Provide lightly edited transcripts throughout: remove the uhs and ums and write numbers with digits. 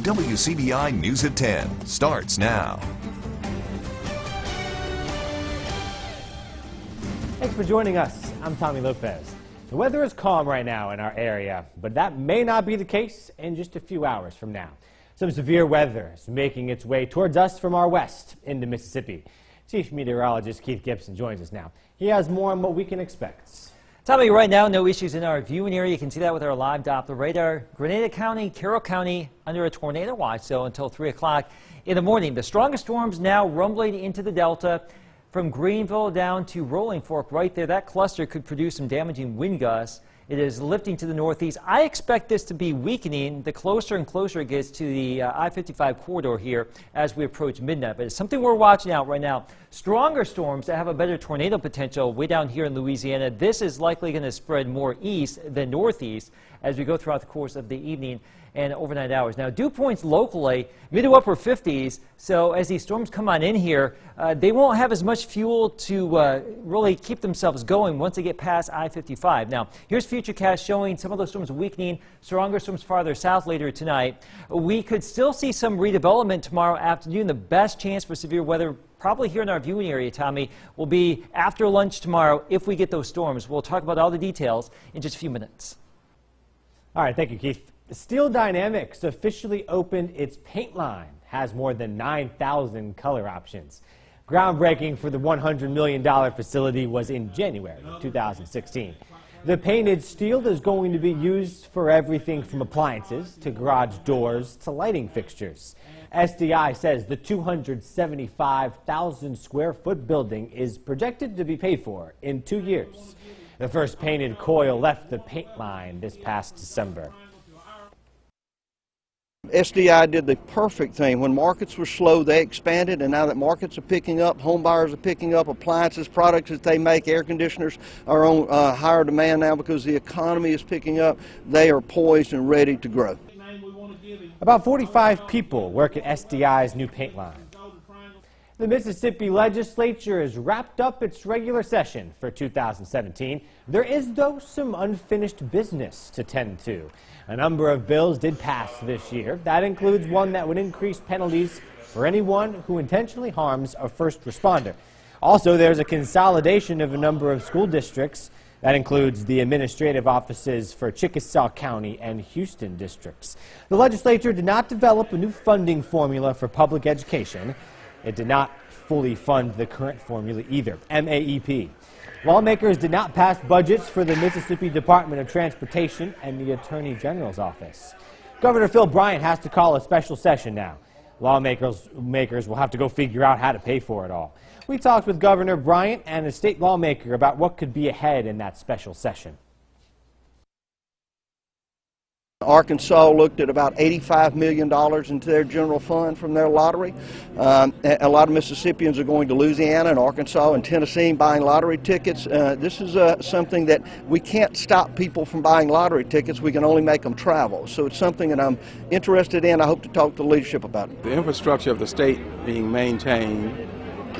WCBI News at 10 starts now. Thanks for joining us. I'm Tommy Lopez. The weather is calm right now in our area, but that may not be the case in just a few hours from now. Some severe weather is making its way towards us from our west into Mississippi. Chief Meteorologist Keith Gibson joins us now. He has more on what we can expect. Tommy, right now, no issues in our viewing area. You can see that with our live Doppler radar. Grenada County, Carroll County under a tornado watch, so until 3 o'clock in the morning. The strongest storms now rumbling into the Delta from Greenville down to Rolling Fork right there. That cluster could produce some damaging wind gusts. It is lifting to the northeast. I expect this to be weakening the closer and closer it gets to the I-55 corridor here as we approach midnight. But it's something we're watching out right now. Stronger storms that have a better tornado potential way down here in Louisiana. This is likely going to spread more east than northeast as we go throughout the course of the evening and overnight hours. Now, dew points locally, mid to upper 50s, so as these storms come on in here, they won't have as much fuel to really keep themselves going once they get past I-55. Now, here's Futurecast showing some of those storms weakening, stronger storms farther south later tonight. We could still see some redevelopment tomorrow afternoon. The best chance for severe weather probably here in our viewing area, Tommy, will be after lunch tomorrow if we get those storms. We'll talk about all the details in just a few minutes. All right, thank you, Keith. Steel Dynamics officially opened its paint line, has more than 9,000 color options. Groundbreaking for the $100 million facility was in January of 2016. The painted steel is going to be used for everything from appliances to garage doors to lighting fixtures. SDI says the 275,000 square foot building is projected to be paid for in 2 years. The first painted coil left the paint line this past December. SDI did the perfect thing. When markets were slow, they expanded, and now that markets are picking up, home buyers are picking up, appliances, products that they make, air conditioners are on higher demand now because the economy is picking up. They are poised and ready to grow. About 45 people work at SDI's new paint line. The Mississippi legislature has wrapped up its regular session for 2017. There is, though, some unfinished business to tend to. A number of bills did pass this year. That includes one that would increase penalties for anyone who intentionally harms a first responder. Also, there's a consolidation of a number of school districts. That includes the administrative offices for Chickasaw County and Houston districts. The legislature did not develop a new funding formula for public education. It did not fully fund the current formula either, MAEP. Lawmakers did not pass budgets for the Mississippi Department of Transportation and the Attorney General's office. Governor Phil Bryant has to call a special session now. Lawmakers will have to go figure out how to pay for it all. We talked with Governor Bryant and a state lawmaker about what could be ahead in that special session. Arkansas looked at about $85 million into their general fund from their lottery. A lot of Mississippians are going to Louisiana and Arkansas and Tennessee buying lottery tickets. This is something that we can't stop people from buying lottery tickets. We can only make them travel. So it's something that I'm interested in. I hope to talk to the leadership about it. The infrastructure of the state being maintained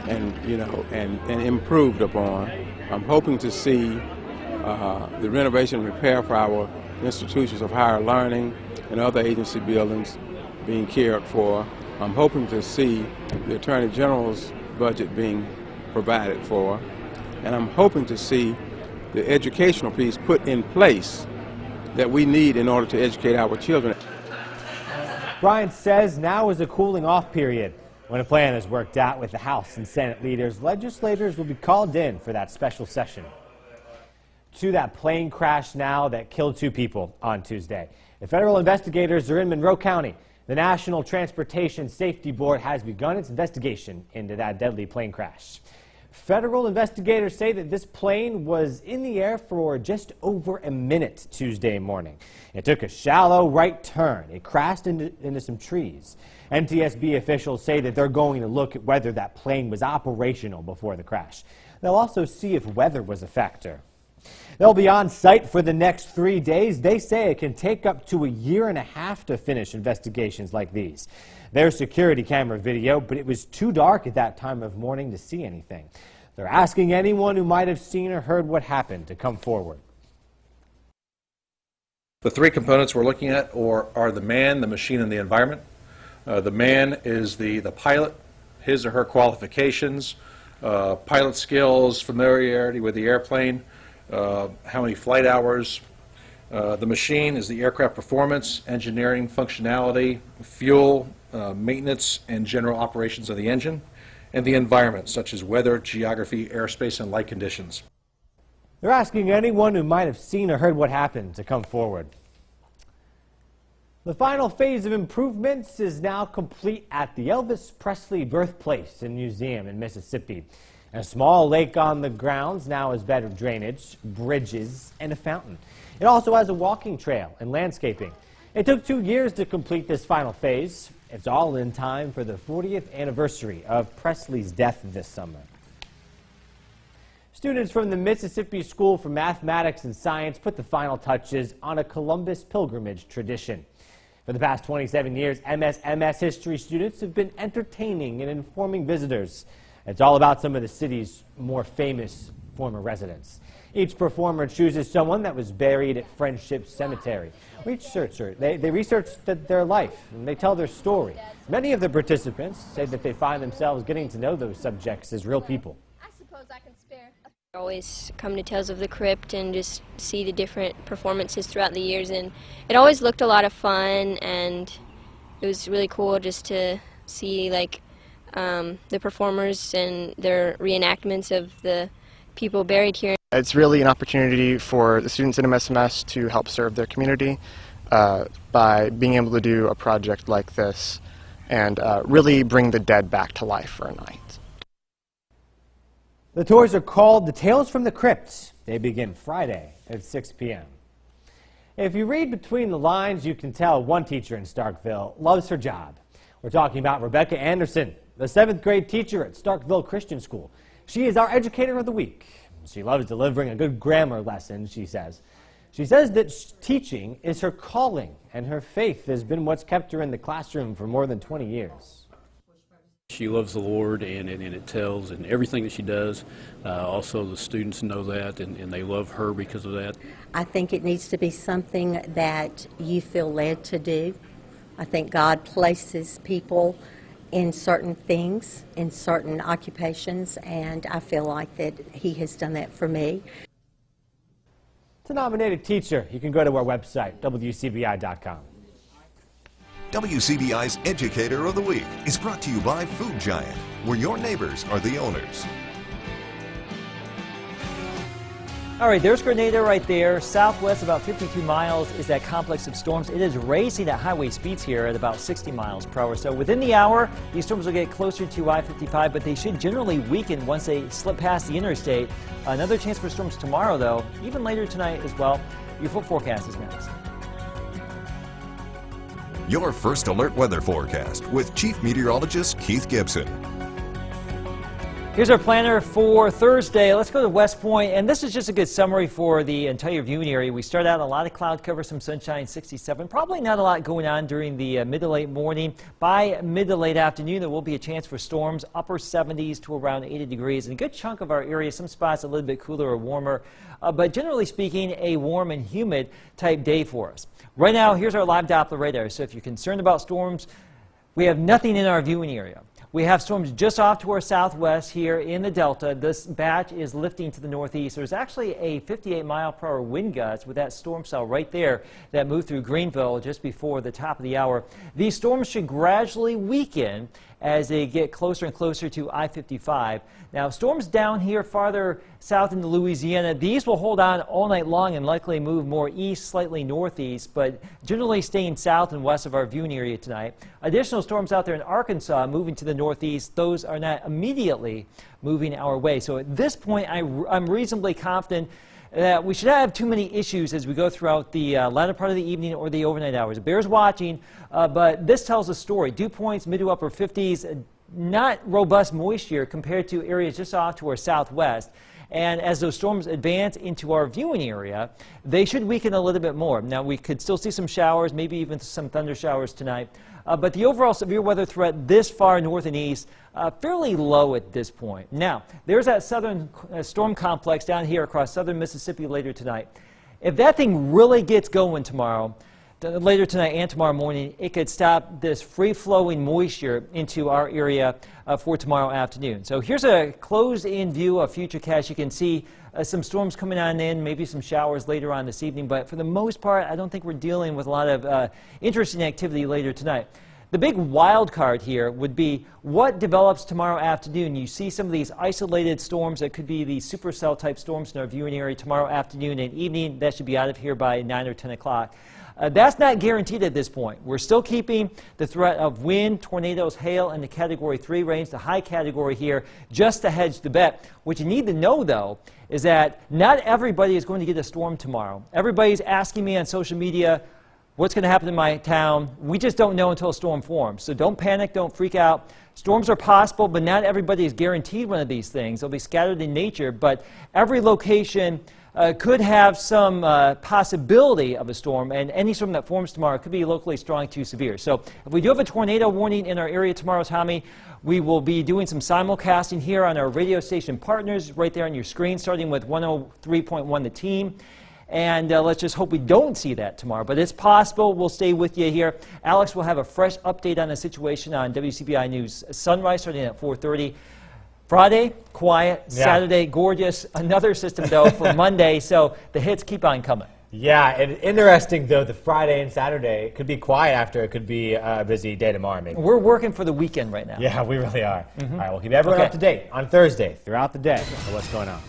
and improved upon. I'm hoping to see the renovation and repair for our institutions of higher learning and other agency buildings being cared for. I'm hoping to see the Attorney General's budget being provided for, and I'm hoping to see the educational piece put in place that we need in order to educate our children. Bryant says now is a cooling off period. When a plan is worked out with the House and Senate leaders, legislators will be called in for that special session. To that plane crash now that killed 2 people on Tuesday. The federal investigators are in Monroe County. The National Transportation Safety Board has begun its investigation into that deadly plane crash. Federal investigators say that this plane was in the air for just over a minute Tuesday morning. It took a shallow right turn. It crashed into some trees. NTSB officials say that they're going to look at whether that plane was operational before the crash. They'll also see if weather was a factor. They'll be on site for the next 3 days. They say it can take up to a year and a half to finish investigations like these. There's security camera video, but it was too dark at that time of morning to see anything. They're asking anyone who might have seen or heard what happened to come forward. The 3 components we're looking at are the man, the machine, and the environment. The man is the pilot, his or her qualifications, pilot skills, familiarity with the airplane, how many flight hours. The machine is the aircraft performance, engineering, functionality, fuel, maintenance, and general operations of the engine, and the environment, such as weather, geography, airspace, and light conditions. They're asking anyone who might have seen or heard what happened to come forward. The final phase of improvements is now complete at the Elvis Presley Birthplace and Museum in Mississippi. A small lake on the grounds now has better drainage, bridges, and a fountain. It also has a walking trail and landscaping. It took 2 years to complete this final phase. It's all in time for the 40th anniversary of Presley's death this summer. Students from the Mississippi School for Mathematics and Science put the final touches on a Columbus pilgrimage tradition. For the past 27 years, MS history students have been entertaining and informing visitors. It's all about some of the city's more famous former residents. Each performer chooses someone that was buried at Friendship Cemetery. They research their life and they tell their story. Many of the participants say that they find themselves getting to know those subjects as real people. I suppose I can spare. I always come to Tales of the Crypt and just see the different performances throughout the years, and it always looked a lot of fun, and it was really cool just to see like the performers and their reenactments of the people buried here. It's really an opportunity for the students in MSMS to help serve their community by being able to do a project like this and really bring the dead back to life for a night. The tours are called the Tales from the Crypt. They begin Friday at 6 p.m. If you read between the lines, you can tell one teacher in Starkville loves her job. We're talking about Rebecca Anderson, the 7th grade teacher at Starkville Christian School. She is our Educator of the Week. She loves delivering a good grammar lesson, she says. She says that teaching is her calling, and her faith has been what's kept her in the classroom for more than 20 years. She loves the Lord, and it tells in everything that she does. Also, the students know that, and they love her because of that. I think it needs to be something that you feel led to do. I think God places people in certain things, in certain occupations, and I feel like that He has done that for me. To nominate a teacher, you can go to our website, WCBI.com. WCBI's Educator of the Week is brought to you by Food Giant, where your neighbors are the owners. All right, there's Grenada right there. Southwest, about 52 miles, is that complex of storms. It is racing at highway speeds here at about 60 miles per hour. So within the hour, these storms will get closer to I-55, but they should generally weaken once they slip past the interstate. Another chance for storms tomorrow, though, even later tonight as well. Your full forecast is next. Your first alert weather forecast with Chief Meteorologist Keith Gibson. Here's our planner for Thursday. Let's go to West Point, and this is just a good summary for the entire viewing area. We start out a lot of cloud cover, some sunshine, 67. Probably not a lot going on during the mid to late morning. By mid to late afternoon, there will be a chance for storms, upper 70s to around 80 degrees. And a good chunk of our area, some spots a little bit cooler or warmer, but generally speaking, a warm and humid type day for us. Right now, here's our live Doppler radar. So if you're concerned about storms, we have nothing in our viewing area. We have storms just off to our southwest here in the Delta. This batch is lifting to the northeast. There's actually a 58-mile-per-hour wind gust with that storm cell right there that moved through Greenville just before the top of the hour. These storms should gradually weaken as they get closer and closer to I-55. Now, storms down here farther south into Louisiana, these will hold on all night long and likely move more east, slightly northeast, but generally staying south and west of our viewing area tonight. Additional storms out there in Arkansas moving to the northeast. Those are not immediately moving our way. So at this point, I'm reasonably confident that we should not have too many issues as we go throughout the latter part of the evening or the overnight hours. It bears watching, but this tells a story. Dew points mid to upper 50s, not robust moisture compared to areas just off to our southwest. And as those storms advance into our viewing area, they should weaken a little bit more. Now, we could still see some showers, maybe even some thunder showers tonight. But the overall severe weather threat this far north and east, fairly low at this point. Now, there's that southern storm complex down here across southern Mississippi later tonight. If that thing really gets going tomorrow, later tonight and tomorrow morning, it could stop this free-flowing moisture into our area for tomorrow afternoon. So here's a closed-in view of Futurecast. You can see some storms coming on in, maybe some showers later on this evening, but for the most part, I don't think we're dealing with a lot of interesting activity later tonight. The big wild card here would be what develops tomorrow afternoon. You see some of these isolated storms that could be these supercell type storms in our viewing area tomorrow afternoon and evening. That should be out of here by 9 or 10 o'clock. That's not guaranteed at this point. We're still keeping the threat of wind, tornadoes, hail in the Category 3 range, the high category here, just to hedge the bet. What you need to know, though, is that not everybody is going to get a storm tomorrow. Everybody's asking me on social media, what's going to happen in my town? We just don't know until a storm forms. So don't panic, don't freak out. Storms are possible, but not everybody is guaranteed one of these things. They'll be scattered in nature, but every location could have some possibility of a storm, and any storm that forms tomorrow could be locally strong to severe. So if we do have a tornado warning in our area tomorrow, Tommy, we will be doing some simulcasting here on our radio station partners right there on your screen, starting with 103.1 The Team. And let's just hope we don't see that tomorrow. But it's possible. We'll stay with you here. Alex will have a fresh update on the situation on WCBI News Sunrise starting at 4:30. Friday, quiet. Yeah. Saturday, gorgeous. Another system, though, for Monday. So the hits keep on coming. Yeah, and interesting, though, the Friday and Saturday could be quiet after it could be a busy day tomorrow, maybe. We're working for the weekend right now. Yeah, we really are. All right, we'll keep everyone up to date on Thursday throughout the day for what's going on.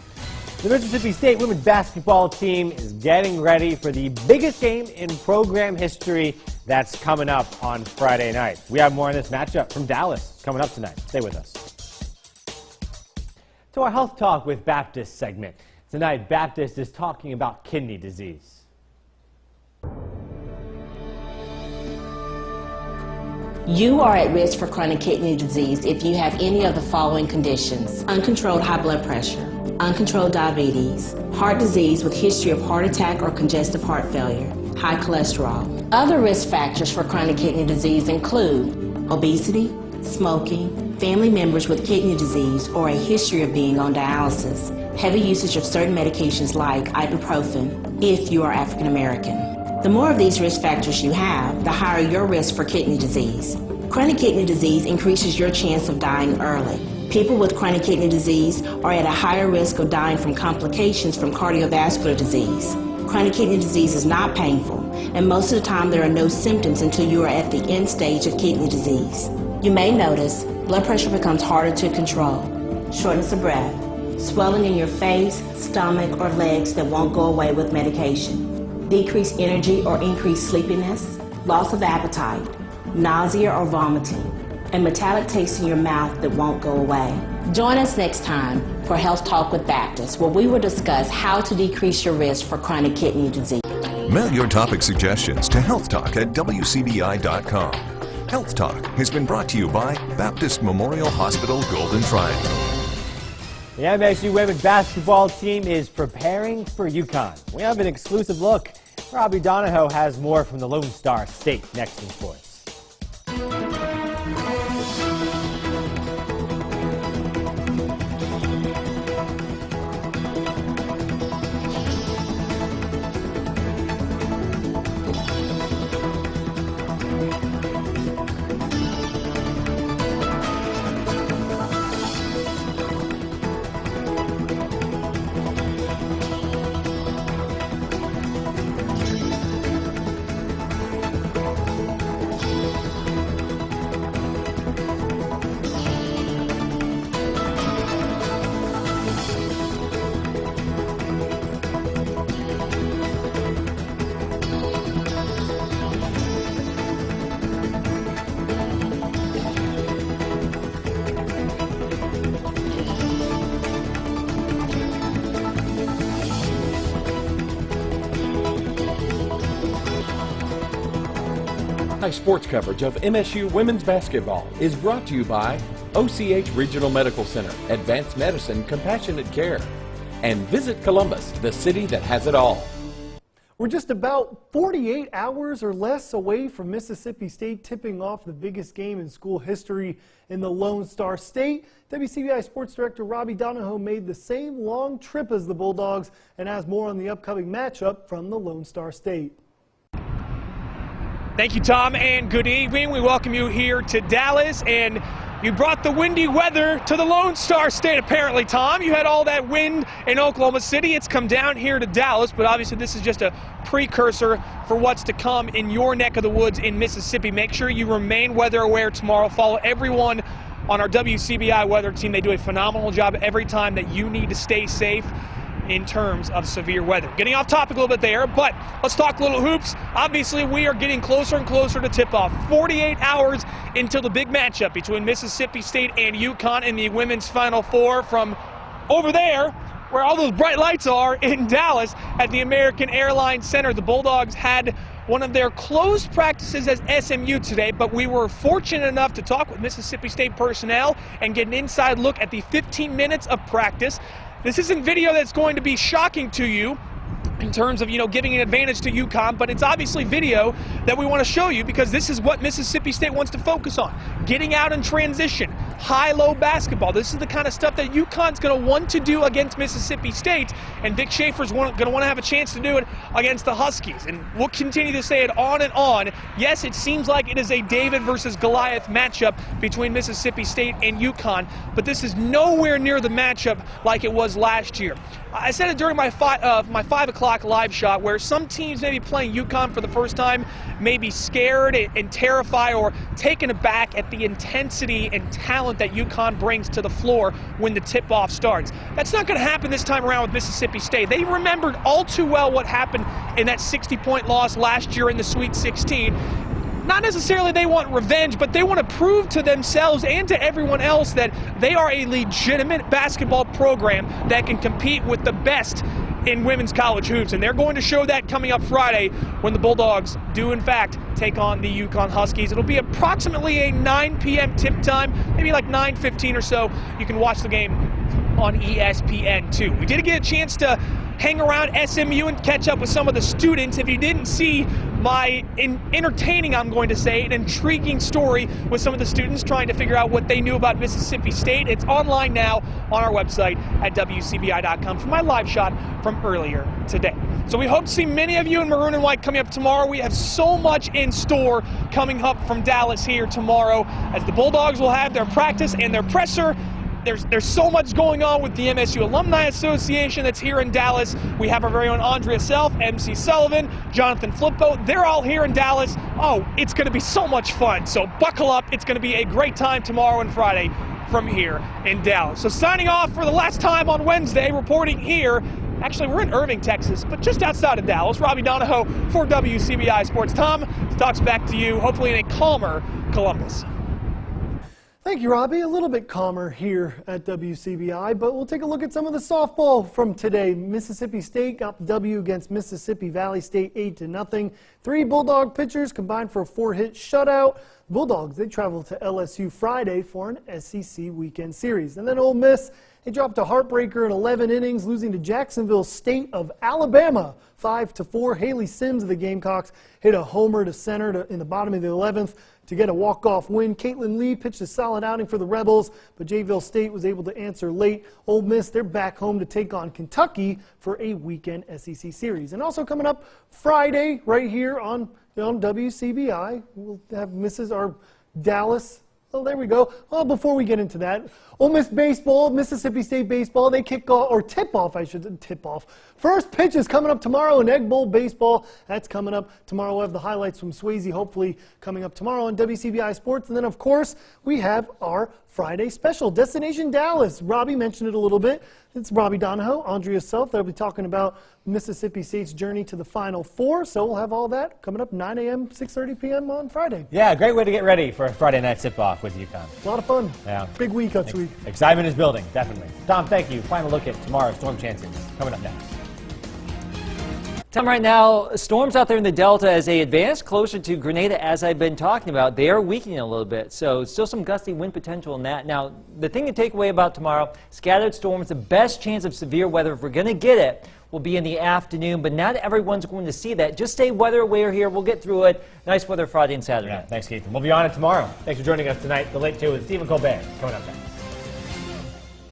The Mississippi State women's basketball team is getting ready for the biggest game in program history that's coming up on Friday night. We have more on this matchup from Dallas coming up tonight. Stay with us. To our Health Talk with Baptist segment. Tonight, Baptist is talking about kidney disease. You are at risk for chronic kidney disease if you have any of the following conditions: uncontrolled high blood pressure, uncontrolled diabetes, heart disease with history of heart attack or congestive heart failure, high cholesterol. Other risk factors for chronic kidney disease include obesity, smoking, family members with kidney disease or a history of being on dialysis, heavy usage of certain medications like ibuprofen if you are African American. The more of these risk factors you have, the higher your risk for kidney disease. Chronic kidney disease increases your chance of dying early. People with chronic kidney disease are at a higher risk of dying from complications from cardiovascular disease. Chronic kidney disease is not painful, and most of the time there are no symptoms until you are at the end stage of kidney disease. You may notice blood pressure becomes harder to control, shortness of breath, swelling in your face, stomach, or legs that won't go away with medication, decreased energy or increased sleepiness, loss of appetite, nausea or vomiting, and metallic taste in your mouth that won't go away. Join us next time for Health Talk with Baptist, where we will discuss how to decrease your risk for chronic kidney disease. Mail your topic suggestions to healthtalk@wcbi.com. Health Talk has been brought to you by Baptist Memorial Hospital Golden Triangle. The MSU women's basketball team is preparing for UConn. We have an exclusive look. Robbie Donahoe has more from the Lone Star State next in sports. High sports coverage of MSU women's basketball is brought to you by OCH Regional Medical Center, Advanced Medicine, Compassionate Care, and Visit Columbus, the city that has it all. We're just about 48 hours or less away from Mississippi State tipping off the biggest game in school history in the Lone Star State. WCBI Sports Director Robbie Donahoe made the same long trip as the Bulldogs and has more on the upcoming matchup from the Lone Star State. Thank you, Tom, and good evening. We welcome you here to Dallas, and you brought the windy weather to the Lone Star State, apparently, Tom. You had all that wind in Oklahoma City. It's come down here to Dallas, but obviously this is just a precursor for what's to come in your neck of the woods in Mississippi. Make sure you remain weather aware tomorrow. Follow everyone on our WCBI weather team. They do a phenomenal job every time that you need to stay safe in terms of severe weather. Getting off topic a little bit there, but let's talk little hoops. Obviously, we are getting closer and closer to tip-off. 48 hours until the big matchup between Mississippi State and UConn in the women's Final Four from over there, where all those bright lights are in Dallas at the American Airlines Center. The Bulldogs had one of their closed practices as SMU today, but we were fortunate enough to talk with Mississippi State personnel and get an inside look at the 15 minutes of practice. This isn't video that's going to be shocking to you in terms of, giving an advantage to UConn, but it's obviously video that we want to show you because this is what Mississippi State wants to focus on. Getting out in transition, high-low basketball. This is the kind of stuff that UConn's going to want to do against Mississippi State, and Vic Schaefer's going to want to have a chance to do it against the Huskies. And we'll continue to say it on and on. Yes, it seems like it is a David versus Goliath matchup between Mississippi State and UConn, but this is nowhere near the matchup like it was last year. I said it during my 5 o'clock live shot, where some teams may be playing UConn for the first time, may be scared and terrified or taken aback at the intensity and talent that UConn brings to the floor when the tip-off starts. That's not going to happen this time around with Mississippi State. They remembered all too well what happened in that 60-point loss last year in the Sweet 16. Not necessarily they want revenge, but they want to prove to themselves and to everyone else that they are a legitimate basketball program that can compete with the best in women's college hoops. And they're going to show that coming up Friday when the Bulldogs do, in fact, take on the UConn Huskies. It'll be approximately a 9 p.m. tip time, maybe like 9:15 or so. You can watch the game on ESPN2. We did get a chance to hang around SMU and catch up with some of the students. If you didn't see my entertaining, I'm going to say, an intriguing story with some of the students trying to figure out what they knew about Mississippi State, it's online now on our website at WCBI.com for my live shot from earlier today. So we hope to see many of you in maroon and white coming up tomorrow. We have so much in store coming up from Dallas here tomorrow as the Bulldogs will have their practice and their presser. There's so much going on with the MSU Alumni Association that's here in Dallas. We have our very own Andrea Self, MC Sullivan, Jonathan Flippo. They're all here in Dallas. Oh, it's going to be so much fun. So buckle up. It's going to be a great time tomorrow and Friday from here in Dallas. So signing off for the last time on Wednesday, reporting here. Actually, we're in Irving, Texas, but just outside of Dallas. Robbie Donahoe for WCBI Sports. Tom, talks back to you, hopefully in a calmer Columbus. Thank you, Robbie. A little bit calmer here at WCBI, but we'll take a look at some of the softball from today. Mississippi State got the W against Mississippi Valley State 8-0. 3 Bulldog pitchers combined for a 4-hit shutout. Bulldogs, they travel to LSU Friday for an SEC weekend series. And then Ole Miss, they dropped a heartbreaker in 11 innings, losing to Jacksonville State of Alabama 5-4. Haley Sims of the Gamecocks hit a homer to center in the bottom of the 11th to get a walk-off win. Caitlin Lee pitched a solid outing for the Rebels, but Jayville State was able to answer late. Ole Miss, they're back home to take on Kentucky for a weekend SEC series. And also coming up Friday, right here on WCBI, we'll have Dallas. Oh, there we go. Well, before we get into that, Ole Miss baseball, Mississippi State baseball, they kick off, or tip off. First pitch is coming up tomorrow in Egg Bowl baseball. That's coming up tomorrow. We'll have the highlights from Swayze, hopefully coming up tomorrow on WCBI Sports. And then, of course, we have our Friday special, Destination Dallas. Robbie mentioned it a little bit. It's Robbie Donahoe, Andrea Self. They'll be talking about Mississippi State's journey to the Final Four. So we'll have all that coming up 9 a.m., 6:30 p.m. on Friday. Yeah, great way to get ready for a Friday night tip-off with UConn. A lot of fun. Yeah. Big week next week. Excitement is building, definitely. Tom, thank you. Final look at tomorrow's storm chances coming up next. Tom, right now, storms out there in the Delta as they advance closer to Grenada, as I've been talking about, they are weakening a little bit. So still some gusty wind potential in that. Now, the thing to take away about tomorrow, scattered storms, the best chance of severe weather, if we're going to get it, will be in the afternoon. But not everyone's going to see that. Just stay weather aware here. We'll get through it. Nice weather Friday and Saturday. Yeah, thanks, Keith. We'll be on it tomorrow. Thanks for joining us tonight. The Late Show with Stephen Colbert coming up next.